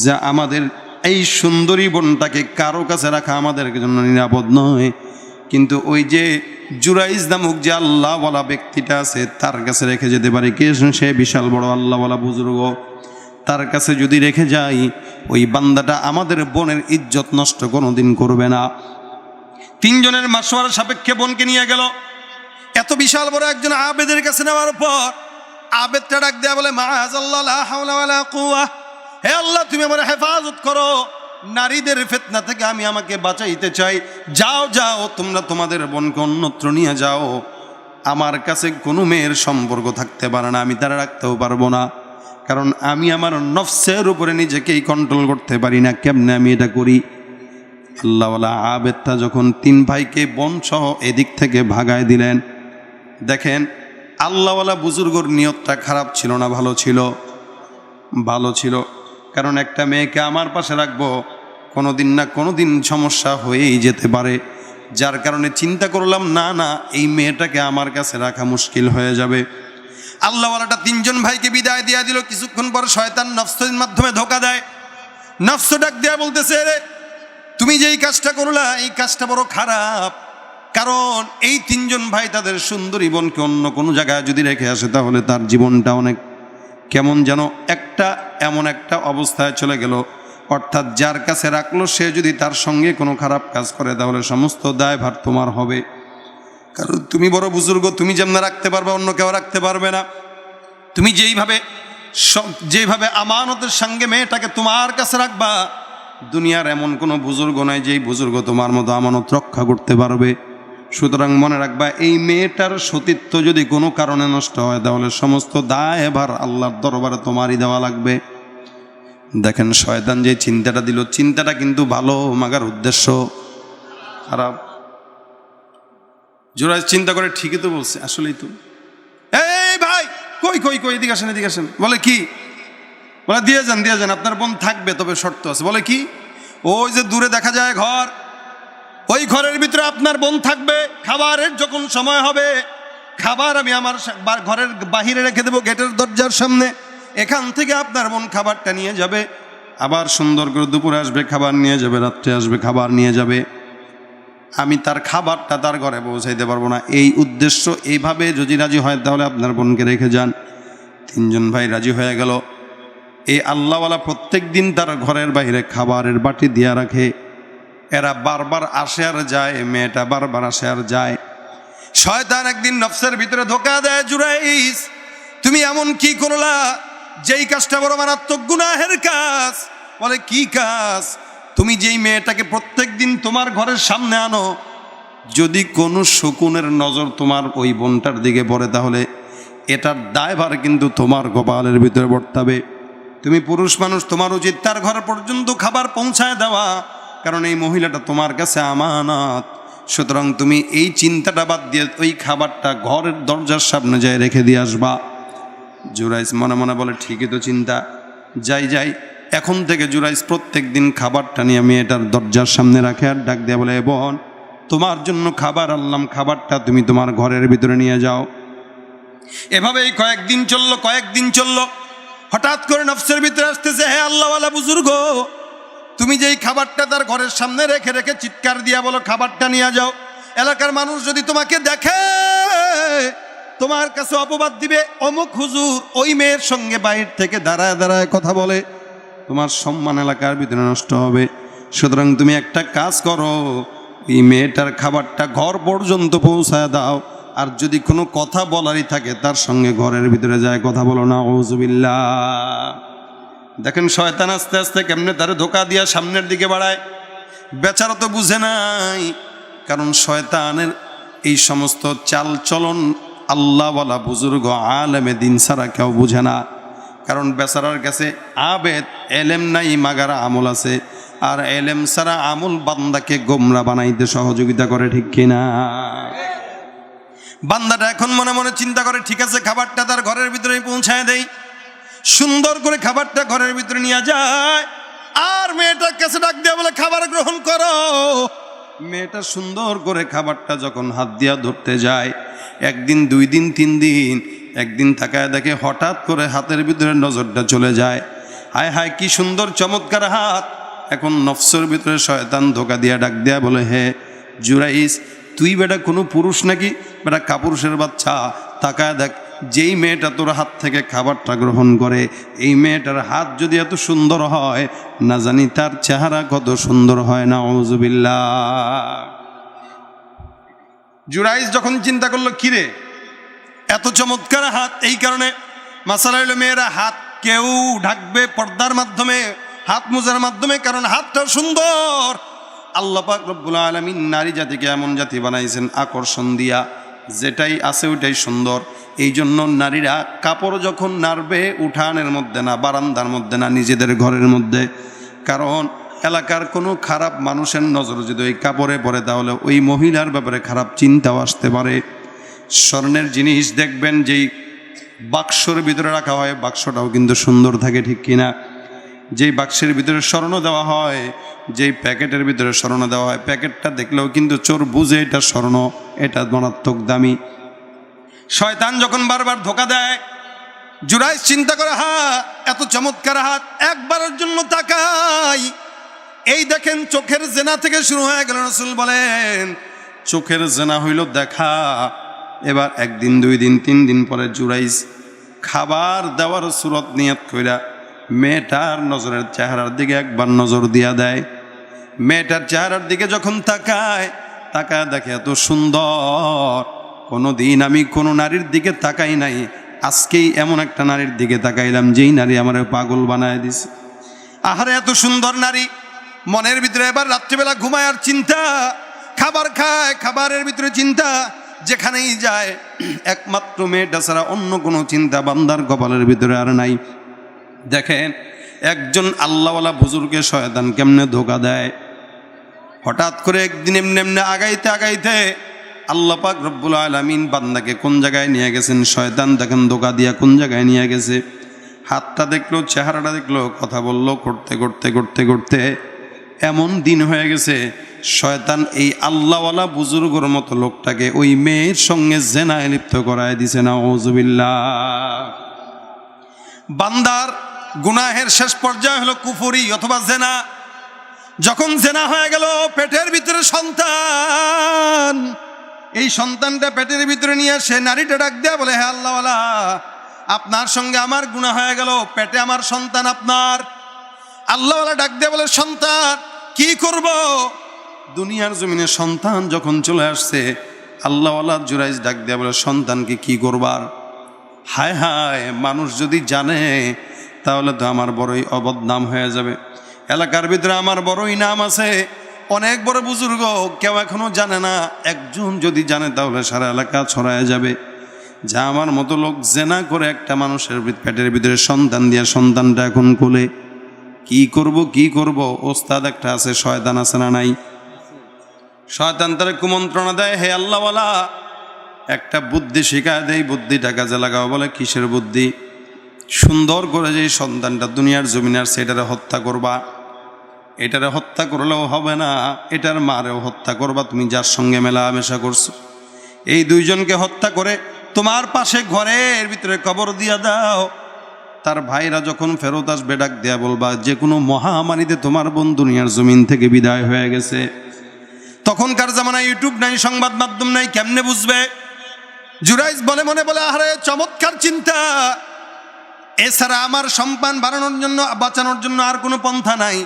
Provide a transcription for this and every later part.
যে আমাদের এই সুন্দরী বোনটাকে কারো কাছে রাখা আমাদের জন্য নিরাপদ নয়। কিন্তু ওই যে জুরাইজ নামক যে আল্লাহওয়ালা ব্যক্তিটা আছে তার কাছে রেখে যেতে পারি। কে সে? বিশাল বড় আল্লাহওয়ালা বুজুর্গ। তার কাছে যদি রেখে যাই ওই বান্দাটা আমাদের বোনের ইজ্জত নষ্ট কোনোদিন করবে না। তিনজনের মাসওয়ারার সাপেক্ষে বোনকে নিয়ে গেল। এত বিশাল বড় একজন আবেদের কাছে নেওয়ার পর আবেদটা ডাক দেয়া বলে, মাআযাল্লাহ লা হাওলা ওয়ালা কুওয়া, হে আল্লাহ তুমি আমার হেফাজত করো, নারীদের ফিতনা থেকে আমি আমাকে বাঁচাইতে চাই। যাও যাও তোমরা তোমাদের বোনকে অন্যত্র নিয়ে যাও। আমার কাছে কোনো মেয়ের সম্পর্ক থাকতে পারে না, আমি তারা রাখতেও পারবো না, কারণ আমি আমার নফসের উপরে নিজেকেই কন্ট্রোল করতে পারি না। কেমনে আমি এটা করি? আল্লাহওয়ালা আবেদটা যখন তিন ভাইকে বোন সহ এদিক থেকে ভাগায় দিলেন, দেখেন আল্লাহওয়ালা বুজুর্গর নিয়তটা খারাপ ছিল না ভালো ছিল? ভালো ছিল। কারণ একটা মেয়েকে আমার পাশে রাখবো, কোনোদিন না কোনোদিন সমস্যা হয়েই যেতে পারে। যার কারণে চিন্তা করলাম না না এই মেয়েটাকে আমার কাছে রাখা মুশকিল হয়ে যাবে। আল্লাহওয়ালাটা তিনজন ভাইকে বিদায় দিয়া দিল। কিছুক্ষণ পর শয়তান নফসের মাধ্যমে ধোকা দেয়। নফস ডাক দেয়া বলতেছে, রে তুমি যেই কাজটা করলা এই কাজটা বড় খারাপ। কারণ এই তিনজন ভাই তাদের সুন্দরী বোনকে অন্য কোনো জায়গায় যদি রেখে আসে তাহলে তার জীবনটা অনেক কেমন যেন এমন একটা অবস্থায় চলে গেল। অর্থাৎ যার কাছে রাখলো সে যদি তার সঙ্গে কোনো খারাপ কাজ করে তাহলে সমস্ত দায়ভার তোমার হবে। কারণ তুমি বড় বুজুর্গ, তুমি যেমন রাখতে পারবে অন্য কেউ রাখতে পারবে না। তুমি যেইভাবে আমানতের সঙ্গে মেয়েটাকে তোমার কাছে রাখবা, দুনিয়ার এমন কোনো বুজুর্গ নয় যেই বুজুর্গ তোমার মতো আমানত রক্ষা করতে পারবে। সুতরাং মনে রাখবা এই মেয়েটার সতীত্ব যদি কোনো কারণে নষ্ট হয় তাহলে সমস্ত দায়ভার আল্লাহর দরবারে তোমারই দেওয়া লাগবে। দেখেন শয়তান যে চিন্তাটা দিল, চিন্তাটা কিন্তু ভালো, মাগার উদ্দেশ্য খারাপ। জুরাইজ চিন্তা করে ঠিকই তো বলছে, আসলেই তো। এই ভাই কই কই কই এদিকে আসেন এদিকে আসেন। বলে কি? বলে দিয়ে যান আপনার বোন থাকবে, তবে শর্ত আছে। বলে কি? ওই যে দূরে দেখা যায় ঘর, ওই ঘরের ভিতরে আপনার বোন থাকবে। খাবারের যখন সময় হবে খাবার আমি আমার ঘরের বাহিরে রেখে দেবো, গেটের দরজার সামনে। এখান থেকে আপনার বোন খাবারটা নিয়ে যাবে, আবার সুন্দর করে দুপুরে আসবে খাবার নিয়ে যাবে, রাত্রে আসবে খাবার নিয়ে যাবে। আমি তার খাবারটা তার ঘরে পৌঁছাইতে পারবো না। এই উদ্দেশ্য। এইভাবে যদি রাজি হয় তাহলে আপনার বোনকে রেখে যান। তিনজন ভাই রাজি হয়ে গেল। এই আল্লাহওয়ালা প্রত্যেক দিন তার ঘরের বাইরে খাবারের বাটি দিয়া রাখে। এরা বারবার আসে আর যায়, মেয়েটা বারবার আসে আর যায়। শয়তান একদিন নফসের ভিতরে ধোকা দেয়, জুরাইজ তুমি এমন কি করলা যেই কাজটা বড় মারাত্মক গুনাহের কাজ। বলে কি কাজ? তুমি যেই মেয়েটাকে প্রত্যেক দিন তোমার ঘরের সামনে আনো, যদি কোনো শকুনের নজর তোমার ওই বোনটার দিকে পড়ে তাহলে এটার দায়ভার কিন্তু তোমার কপালের ভিতরে বর্তাবে। তুমি পুরুষ মানুষ, তোমার উচিত তার ঘর পর্যন্ত খাবার পৌঁছায় দেওয়া, কারণ এই মহিলাটা তোমার কাছে আমানত। সুতরাং তুমি এই চিন্তাটা বাদ দিয়ে ওই খাবারটা ঘরের দরজার সামনে যায় রেখে দিয়ে আসবা। জুরাইজ মনে মনে বলে ঠিকই তো চিন্তা, যাই। এখন থেকে জুরাইজ প্রত্যেক দিন খাবারটা নিয়ে মেয়েটার দরজার সামনে রাখে আর ডাক দিয়ে বলে, বোন তোমার জন্য খাবার আনলাম, খাবারটা তুমি তোমার ঘরের ভিতরে নিয়ে যাও। এভাবেই কয়েকদিন চললো। হঠাৎ করে নফসের ভিতরে আসতেছে, হে আল্লাহওয়ালা বুজুর্গ, তুমি যেই খাবারটা তার ঘরের সামনে রেখে রেখে চিৎকার দিয়া বলো খাবারটা নিয়ে যাও, এলাকার মানুষ যদি তোমাকে দেখে তোমার কাছে অপবাদ দিবে। অমুক হুজুর ওই মেয়ের সঙ্গে বাইরে থেকে দাঁড়ায় কথা বলে, তোমার সম্মান এলাকার ভিতরে নষ্ট হবে। সুতরাং তুমি একটা কাজ করো, এই মেয়েটার খাবারটা ঘর পর্যন্ত পৌঁছায় দাও। আর যদি কোনো কথা বলারই থাকে তার সঙ্গে ঘরের ভিতরে যায় কথা বলো না। আউযুবিল্লাহ। দেখেন শয়তান আস্তে আস্তে কেমনে তারে ধোকা দিয়া সামনের দিকে বাড়ায়। বেচারা তো বুঝে নাই, কারণ শয়তানের এই সমস্ত চাল চলন আল্লাহওয়ালা বুজুর্গ আলেমে দিন ছাড়া কেউ বুঝে না। কারণ বেচারার কাছে আবেদ এলেম নাই, মাগারা আমল আছে। আর এলেম ছাড়া আমল বান্দাকে গোমরা বানাইতে সহযোগিতা করে, ঠিক কিনা? বান্দাটা এখন মনে মনে চিন্তা করে, ঠিক আছে খাবারটা তার ঘরের ভিতরে পৌঁছায় দেই। সুন্দর করে খাবারটা ঘরের ভিতরে নিয়ে যায় আর মেয়েটার কাছে ডাক দিয়ে বলে, খাবার গ্রহণ করো। মেয়েটা সুন্দর করে খাবারটা যখন হাত দিয়া ধরতে যায়, একদিন, 2 দিন, 3 দিন, একদিন তাকায় দেখে হঠাৎ করে হাতের ভিতরে নজরটা চলে যায়। হায় হায় কি সুন্দর চমৎকার হাত। এখন নফসের ভিতরে শয়তান ধোকা দিয়া ডাক দেয়া বলে, হে জুরাইস, তুই বেটা কোনো পুরুষ নাকি? বেটা কাপুরুষের বাচ্চা, তাকায় দেখ, যেই মেয়েটা তোর হাত থেকে খাবারটা গ্রহণ করে, এই মেয়েটার হাত যদি এত সুন্দর হয়, না জানি তার চেহারা কত সুন্দর হয়। নাউযুবিল্লাহ। জুরাইস যখন চিন্তা করলো, কিরে এত চমৎকার হাত, এই কারণে মাসালা হইল মেয়েরা হাত কেউ ঢাকবে পর্দার মাধ্যমে, হাত মোজার মাধ্যমে, কারণ হাতটা সুন্দর। আল্লাহ পাক রব্বুল আলামিন নারী জাতিকে এমন জাতি বানাইছেন আকর্ষণ দিয়া, যেটাই আছে ওইটাই সুন্দর। এই জন্য নারীরা কাপড় যখন নাড়বে উঠানের মধ্যে না, বারান্দার মধ্যে না, নিজেদের ঘরের মধ্যে। কারণ এলাকার কোনো খারাপ মানুষের নজর যদি ওই কাপড়ে পড়ে, তাহলে ওই মহিলার ব্যাপারে খারাপ চিন্তাও আসতে পারে। স্বর্ণের জিনিস দেখবেন যেই বাক্সর ভিতরে রাখা হয়, বাক্সটাও কিন্তু সুন্দর থাকে, ঠিক কিনা? যেই বাক্সের ভিতরে স্বর্ণ দেওয়া হয়, যেই প্যাকেটের ভিতরে স্বর্ণ দেওয়া হয়, প্যাকেটটা দেখলেও কিন্তু চোর বুঝে এটা স্বর্ণ, এটা মারাত্মক দামি। শয়তান যখন বারবার ধোকা দেয়, জুরাইস চিন্তা করে, এত চমৎকার হাত, একবারের জন্য তাকাই। এই দেখেন চোখের জেনা থেকে শুরু হয়ে গেল। রাসূল বলেন চোখের জেনা হইল দেখা। এবার একদিন, 2 দিন, 3 দিন পরে জুরাইস খাবার দেওয়ার সুরত নিয়ত কইরা মেয়েটার নজরের চেহারার দিকে একবার নজর দিয়া দেয়। মেয়েটার চেহারার দিকে যখন তাকায় দেখে এত সুন্দর, কোনো দিন আমি কোনো নারীর দিকে তাকাই নাই, আজকেই এমন একটা নারীর দিকে তাকাইলাম যেই নারী আমার পাগল বানায় দিছে। আহারে এত সুন্দর নারী। মনের ভিতরে এবার রাত্রিবেলা ঘুমায় আর চিন্তা, খাবার খায় খাবারের ভিতরে চিন্তা, যেখানেই যায় একমাত্র মেয়েটা ছাড়া অন্য কোনো চিন্তা বান্দার কপালের ভিতরে আর নাই। দেখেন একজন আল্লাহওয়ালা বুজুর্গে শয়তান কেমনে ধোকা দেয়। হঠাৎ করে একদিন এমনি আগাইতে আগাইতে আল্লাহ পাক রব্বুল আলামিন বান্দাকে কোন জায়গায় নিয়ে গেছেন, শয়তান দেখেন ধোকা দিয়া কোন জায়গায় নিয়ে গেছে। হাতটা দেখলো, চেহারাটা দেখলো, কথা বললো, করতে করতে করতে করতে এমন দিন হয়ে গেছে, শয়তান এই আল্লাহওয়ালা বুজুর্গর মতো লোকটাকে ওই মেয়ের সঙ্গে জেনায় লিপ্ত করায় দিছে। নাউযুবিল্লাহ। বান্দার গুনাহের শেষ পর্যায়ে হলো কুফরি অথবা জেনা। যখন জেনা হয়ে গেল, পেটের ভিতরে সন্তান, এই সন্তানটা পেটের ভিতরে নিয়ে সে নারীটা ডাক দেয়া বলে, হে আল্লাহওয়ালা, আপনার সঙ্গে আমার গুনাহ হয়ে গেল, পেটে আমার সন্তান আপনার। আল্লাহওয়ালা ডাক দেয়া বলে, সন্তান কি করব? দুনিয়ার জমিনে সন্তান যখন চলে আসছে, আল্লাহওয়ালা জুরাইজ ডাক দেয়া বলে, সন্তানকে কি করবার? হায় হায়, মানুষ যদি জানে তাহলে তো আমার বড়ই অবদনাম হয়ে যাবে। এলাকার ভিতরে আমার বড়ই নাম আছে, অনেক বড় বুজুর্গ, কেউ এখনো জানে না। একজন যদি জানে তাহলে সারা এলাকা ছড়ায় যাবে যা আমার মতো লোক জেনা করে একটা মানুষের পেটের ভিতরে সন্তান দিয়া সন্তানটা এখন কোলে। কি করব? ওস্তাদ একটা আছে, শয়তান আছে না নাই? শয়তান তারে কুমন্ত্রণা দেয়, হে আল্লাহওয়ালা, একটা বুদ্ধি শিখায় দেয়, বুদ্ধিটা কাজে লাগাও। বলে কিসের বুদ্ধি? সুন্দর করে যে সন্তানটা দুনিয়ার জমিনার, সেটারে হত্যা করবা। এটারে হত্যা করলেও হবে না, এটার মারেও হত্যা করবা। তুমি যার সঙ্গে মেলামেশা করছো, এই 2 জনকে হত্যা করে তোমার পাশে ঘরের ভিতরে কবর দিয়া দাও। তার ভাইরা যখন ফেরত আসবে ডাক দেয়া বলবা, যে কোনো মহামারীতে তোমার বোন দুনিয়ার জমিন থেকে বিদায় হয়ে গেছে। তখনকার জামানায় ইউটিউব নাই, সংবাদ মাধ্যম নাই, কেমনে বুঝবে? জুরাইজ মনে বলে, আরে চমৎকার চিন্তা, এছাড়া আমার সন্তান বাঁচানোর জন্য আর কোনো পন্থা নাই।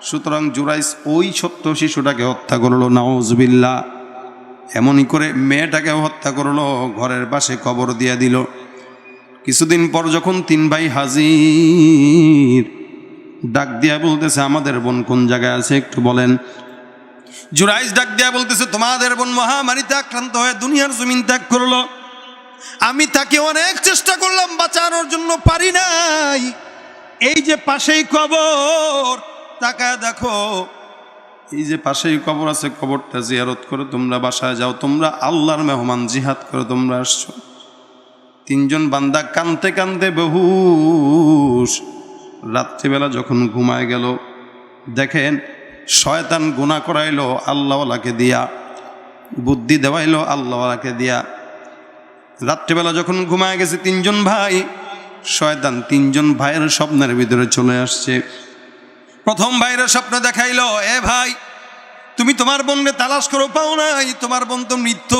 সুতরাং জুরাইজ ওই ছোট্ট শিশুটাকে হত্যা করলো। নাউযুবিল্লাহ। এমনই করে মেয়েটাকেও হত্যা করলো, ঘরের পাশে কবর দিয়ে দিল। কিছুদিন পর যখন 3 ভাই হাজির, ডাক দিয়া বলতেছে, আমাদের বোন কোন জায়গায় আছে একটু বলেন। জুরাইজ ডাক দিয়া বলতেছে, তোমাদের বোন মহামারীতে আক্রান্ত হয়ে দুনিয়ার জমিন ত্যাগ করলো। আমি তাকে অনেক চেষ্টা করলাম বাঁচানোর জন্য, পারি নাই। এই যে পাশেই কবর, তাকায় দেখো, এই যে পাশেই কবর আছে, কবরটা জিয়ারত করে তোমরা বাসায় যাও। তোমরা আল্লাহর মেহমান, জিহাদ করে তোমরা আসছো। 3 জন বান্দা কানতে কানতে বেহুশ। রাত্রিবেলা যখন ঘুমায় গেল, দেখেন শয়তান গুনাহ করাইলো আল্লাহওয়ালাকে দিয়া, বুদ্ধি দেওয়াইলো আল্লাহওয়ালাকে দিয়া। রাত্রিবেলা যখন ঘুমায় গেছে 3 জন ভাই, শয়তান তিনজন ভাইয়ের স্বপ্নের ভিতরে চলে আসছে। প্রথম ভাইয়ের স্বপ্ন দেখাইলো, এ ভাই তুমি তোমার বোনকে তালাশ করো, পাও নাই, তোমার বোন তো মৃত।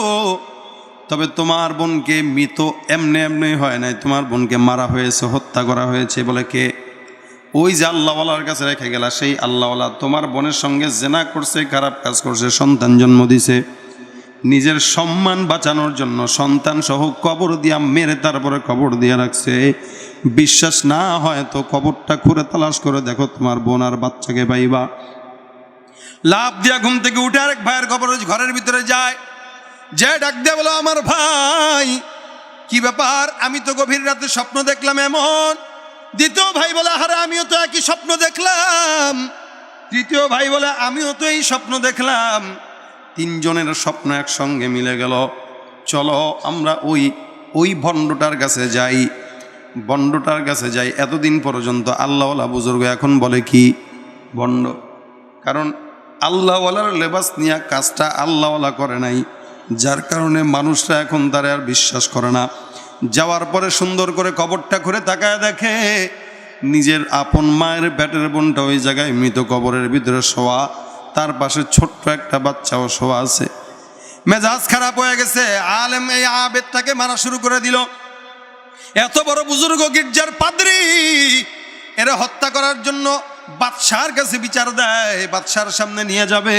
তবে তোমার বোনকে মৃত এমনি এমনি হয় নাই, তোমার বোনকে মারা হয়েছে, হত্যা করা হয়েছে। বলে কে? ওই যে আল্লাহওয়ালার কাছে রেখে গেলা, সেই আল্লাহওয়ালা তোমার বোনের সঙ্গে জেনা করছে, খারাপ কাজ করছে, সন্তান জন্ম দিছে। নিজের সম্মান বাঁচানোর জন্য সন্তান সহ কবর দিয়া মেরে তারপরে কবর দিয়া রাখছে। বিশ্বাস না হয় তো কবরটা খুঁড়ে তালাশ করে দেখো, তোমার বোন আর বাচ্চাকে পাইবা। লাভ দিয়া ঘুম থেকে উঠে আরেক ভাইয়ের ঘরের ভিতরে যায়, যে ডাক দিয়া বলো, আমার ভাই কি ব্যাপার, আমি তো গভীর রাতে স্বপ্ন দেখলাম এমন। দ্বিতীয় ভাই বলে, আরে আমিও তো একই স্বপ্ন দেখলাম। তৃতীয় ভাই বলে, আমিও তো এই স্বপ্ন দেখলাম। তিনজনের স্বপ্ন একসঙ্গে মিলে গেল। চলো আমরা ওই ভণ্ডটার কাছে যাই, ভণ্ডটার কাছে যাই। এতদিন পর্যন্ত আল্লাহওয়ালা বুজুর্গ, এখন বলে কি ভণ্ড? কারণ আল্লাহওয়ালার লেবাস নিয়ে কাজটা আল্লাহওয়ালা করে নাই, যার কারণে মানুষরা এখন তারা আর বিশ্বাস করে না। যাওয়ার পরে সুন্দর করে কবরটা করে তাকায় দেখে নিজের আপন মায়ের পেটের বোনটা ওই জায়গায় মৃত কবরের ভিতরে শোয়া, তার পাশে ছোট্ট একটা বাচ্চাও শোয়া আছে। মেজাজ খারাপ হয়ে গেছে, আলেম এই আবেদটাকে মারা শুরু করে দিল। এত বড় বুজুর্গ গির্জার পাদ্রী, এরা হত্যা করার জন্য বাদশার কাছে বিচার দেয়, বাদশার সামনে নিয়ে যাবে।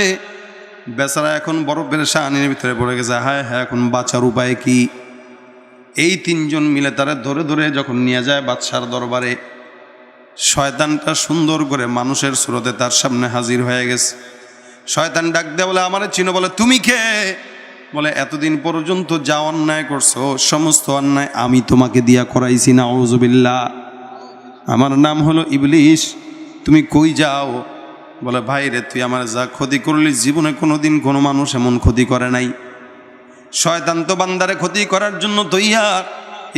বেচারা এখন বড় পেরেশানির ভিতরে পড়ে গেছে, হায় হ্যাঁ এখন বাঁচার উপায় কি? এই তিনজন মিলে তারা ধরে ধরে যখন নিয়ে যায় বাদশার দরবারে, শয়তানটা সুন্দর করে মানুষের সুরতে তার সামনে হাজির হয়ে গেছে। শয়তান ডাক দেয়া বলে, আমারে চিনো? বলে, তুমি কে? বলে, এতদিন পর্যন্ত যা অন্যায় করছো সমস্ত অন্যায় আমি তোমাকে দিয়া করাইছি, নাউযুবিল্লাহ। আমার নাম হলো ইবলিশ, তুমি কই যাও? বলে, ভাই রে, তুই আমার যা ক্ষতি করলি, জীবনে কোনোদিন কোনো মানুষ এমন ক্ষতি করে নাই। শয়তান তো বান্দারে ক্ষতি করার জন্য তৈয়ার।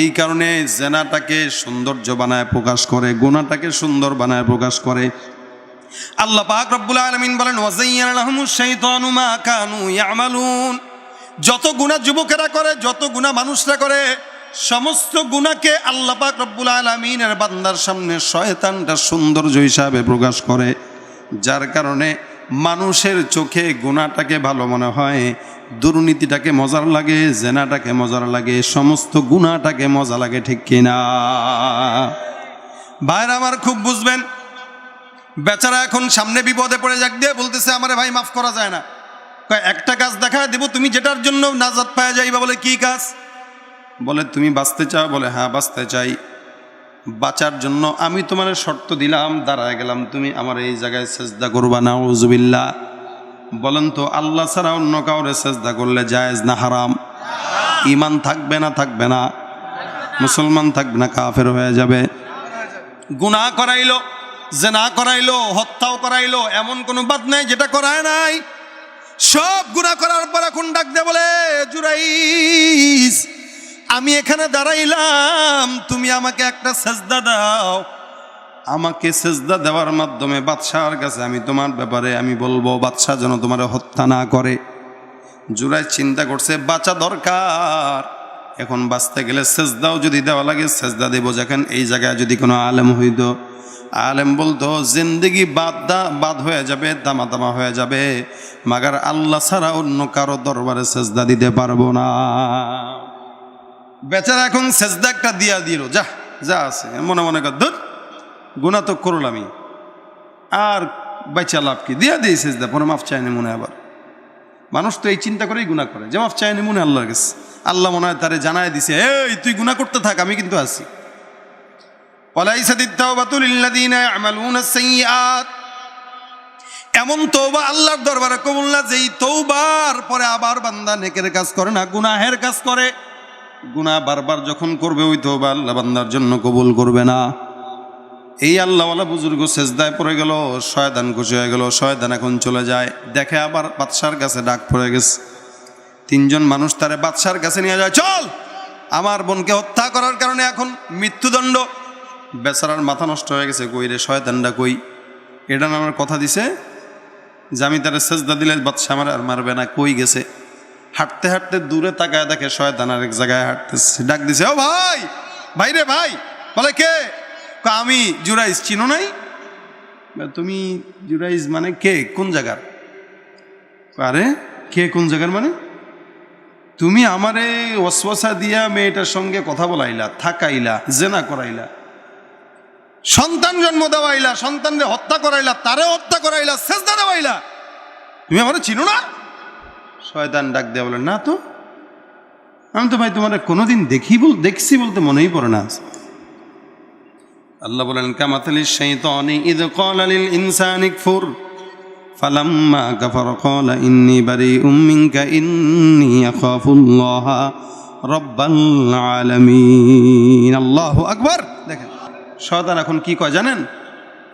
এই কারণে জেনাটাকে সৌন্দর্য বানায় প্রকাশ করে, গুনাহটাকে সুন্দর বানায় প্রকাশ করে। আল্লাহ পাক রব্বুল আলামিন বলেন, ওয়াযায়্যানা লাহুমুশ শাইতানু মা কানু ইয়ামালুন। যত গুনাহ যুবকেরা করে, যত গুনাহ মানুষরা করে, সমস্ত গুনাহকে আল্লাহ পাক রব্বুল আলামিনের বান্দার সামনে শয়তানটা সৌন্দর্য হিসাবে প্রকাশ করে, যার কারণে মানুষের চোখে গুনাহটাকে ভালো মনে হয়, দুর্নীতিটাকে মজার লাগে, জেনাটাকে মজার লাগে, সমস্ত গুনাহটাকে মজা লাগে, ঠিক কিনা? ভাইরা আমার খুব বুঝবেন, বেচারা এখন সামনে বিপদে পড়ে যাক দিয়ে বলতেছে, আমারে ভাই মাফ করা যায় না। একটা কাজ দেখায় দেব, তুমি যেটার জন্য নাজাত পাওয়া যাইবা। বলে, কি কাজ? বলে, তুমি বাঁচতে চাও? বলে, হ্যাঁ বাঁচতে চাই। বাঁচার জন্য আমি তোমার শর্ত দিলাম, দাঁড়ায় গেলাম, তুমি আমার এই জায়গায় সেজদা করবা, নাউযুবিল্লাহ। বলেন তো, আল্লাহ ছাড়া অন্য কাউরে সেজদা করলে জায়েজ না হারাম? ঈমান থাকবে না থাকবে না? মুসলমান থাকবে না কাফের হয়ে যাবে? গুনাহ করাইলো, জেনা করাইলো, হত্যাও করাইলো, এমন কোনো বাদ নাই যেটা করায় নাই। সব গুনাহ করার পর এখন ডাক দে বলে, জুরাইস, আমি এখানে দাঁড়াইলাম, তুমি আমাকে একটা সেজদা দাও। আমাকে সেজদা দেওয়ার মাধ্যমে বাদশার কাছে আমি তোমার ব্যাপারে আমি বলবো, বাদশা যেন তোমার হত্যা না করে। জুরাইস চিন্তা করছে, বাঁচা দরকার, এখন বাঁচতে গেলে সেজদাও যদি দেওয়া লাগে সেজদা দেবো। যেখানে এই জায়গায় যদি কোনো আলেম হইতো, আলেম বলতো জিন্দেগি বাদ হয়ে যাবে, দামা হয়ে যাবে, মাগার আল্লাহ ছাড়া অন্য কারো দরবারে সেজদা দিতে পারবো না। বেচারা এখন সেজদা একটা দিয়া দিল, যা যা আছে মনে মনে কর, ধর গুনাহ তো করলামই, আর বাচ্চা লাভ কি, দিয়া দিই সেজদা, পরে মাফ চাইনি মনে। আবার মানুষ তো এই চিন্তা করেই গুনাহ করে, যে মাফ চাইনি মনে আল্লাহর কাছে। আল্লাহ মনে হয় তারে জানায় দিছে, এই তুই গুনাহ করতে থাক, আমি কিন্তু আছি। ওয়ালাইসাতিত তাওবাতু লিল্লাযিনা ইয়ামালুনাস সাইয়্যাত। এমন তওবা আল্লাহর দরবারে কবুল না, যেই তওবার পরে আবার বান্দা নেকের কাজ করে না, গুনাহের কাজ করে। গুনাহ বারবার যখন করবে, ওই তওবা আল্লাহ বান্দার জন্য কবুল করবে না। এই আল্লাহওয়ালা বুজুর্গ সেজদায় পড়ে গেল, শয়তান খুশি হয়ে গেল। শয়তান এখন চলে যায়, দেখে আবার বাদশার কাছে ডাক পড়ে গেছে। তিনজন মানুষ তারে বাদশার কাছে নিয়ে যায়, চল, আমার বোনকে হত্যা করার কারণে এখন মৃত্যুদণ্ড। বেচারার মাথা নষ্ট হয়ে গেছে, কই রে শয়তানটা কই? এটা আমার কথা দিছে যে আমি তারে সেজদা দিলে বাদশা আমার আর মারবে না, কই গেছে? হাঁটতে হাঁটতে দূরে তাকায় দেখে শয়তান আরেক জায়গায় হাঁটতেছে। ডাক দিছে, ও ভাই, ভাই রে ভাই, বলে কে? আমি জুরাইজ। চিনো নাই? তুমি জুরাইজ মানে কে, কোন জায়গার? আরে কে কোন জায়গার মানে? তুমি আমারে ওয়াসওয়াসা দিয়া মেয়েটার সঙ্গে কথা বলাইলা, থাকাইলা, জেনা করাইলা, সন্তান জন্ম দেওয়াইলা, সন্তানরে হত্যা করাইলা, তারে হত্যা করাইলা, সেজদা দেওয়াইলা, তুমি আমারে চিনো না? শয়তান ডাক দেয়া বলে, না তো, আমি তো ভাই তোমার কোনোদিন দেখছি বলতে মনেই পড়ে না। আল্লাহ বলেন, কামাতালি শাইতানি ইয ক্বালা লিল ইনসানি কফুর ফালাম্মা কাফারা ক্বালা ইন্নী বারীউম মিনকা ইন্নী আখাফুল্লাহ রাব্বাল আলামিন। আল্লাহু আকবার। দেখেন শয়তান এখন কি কয় জানেন?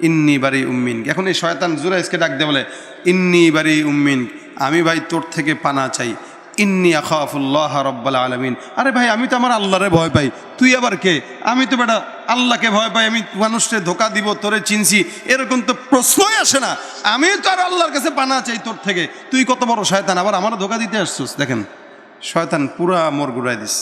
ইন্নী বারীউম মিনকা। এখন এই শয়তান জুরাইজকে ডাক দিয়ে বলে, ইন্নী বারীউম মিনকা, আমি ভাই তোর থেকে পানা চাই। ইন্নী আখাফুল্লাহ রাব্বাল আলামিন। আরে ভাই আমি তো আমার আল্লাহরে ভয় পাই, তুই আবার কে? আমি তো বেটা আল্লাহকে ভয় পাই, আমি মানুষকে ধোকা দিব, তোরে চিনছি, এরকম তো প্রশ্নই আসে না। আমি তো আর আল্লাহর কাছে পানা চাই তোর থেকে, তুই কত বড় শয়তান, আবার আমার ধোকা দিতে আসছিস। দেখেন শয়তান পুরা মোর ঘুরাই দিস।